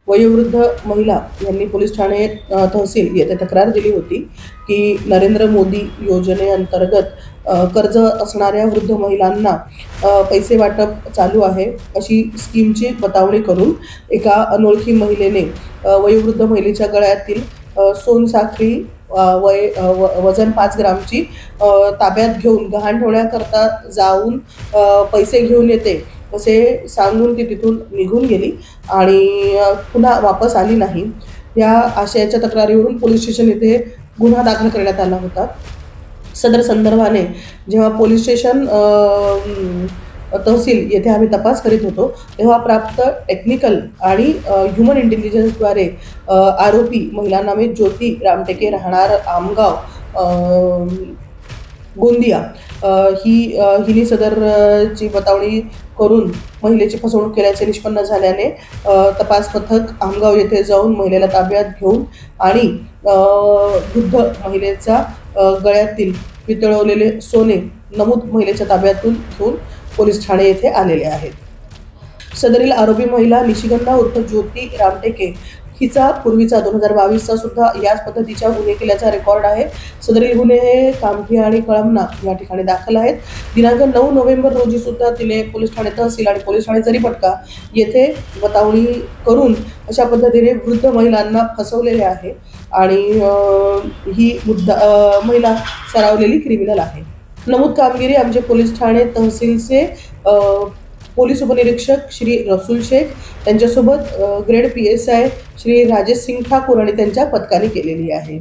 वयोवृद्ध महिला यांनी पोलीस ठाणे तहसील येथे तक्रार दिली होती की नरेंद्र मोदी योजनेअंतर्गत कर्ज असणाऱ्या वृद्ध महिलांना पैसे वाटप चालू आहे अशी स्कीमची बतावणी करून एका अनोळखी महिलेने वयोवृद्ध महिलेच्या गळ्यातील सोनसाखळी वजन 5 ग्रामची ताब्यात घेऊन गहाण ठेवण्याकरता जाऊन पैसे घेऊन येते असे सांगून ती तिथून निघून गेली आणि पुन्हा वापस आली नाही। या आशयाच्या तक्रारीवरून पोलीस स्टेशन येथे गुन्हा दाखल करण्यात आला होता। सदर संदर्भाने जेव्हा पोलीस स्टेशन तहसील येथे आम्ही तपास करीत होतो तेव्हा प्राप्त टेक्निकल आणि ह्युमन इंटेलिजन्सद्वारे आरोपी महिला नामे ज्योती रामटेके राहणार आमगाव गोंदिया हिने सदरची बतावणी करून महिलेची फसवणूक केल्याचे निष्पन्न झाल्याने तपास पथक आमगाव येथे जाऊन महिलेला ताब्यात घेऊन आणि वृद्ध महिलेचा गळ्यातील वितळवलेले सोने नमूद महिलेच्या ताब्यातून घेऊन पोलीस ठाणे येथे आलेले आहेत। सदरील आरोपी महिला निशिगंधा उर्फ ज्योती रामटेके हिचा पूर्वीचा 2022चा सुद्धा याच पद्धतीच्या गुन्हे केल्याचा रेकॉर्ड आहे। सदरील गुन्हे हे कामठी आणि कळमना या ठिकाणी दाखल आहेत। दिनांक 9 नोव्हेंबर रोजी सुद्धा तिने पोलीस ठाणे तहसील आणि पोलीस ठाणे जरीपटका येथे बतावणी करून अशा पद्धतीने वृद्ध महिलांना फसवलेले आहे आणि ही महिला सरावलेली क्रिमिनल आहे। नमूद कामगिरी आमचे पोलीस ठाणे तहसीलचे पोलीस उपनिरीक्षक श्री रसूल शेख त्यांच्यासोबत ग्रेड PSI श्री राजेश सिंग ठाकूर आणि त्यांच्या पथकाने केलेली आहे।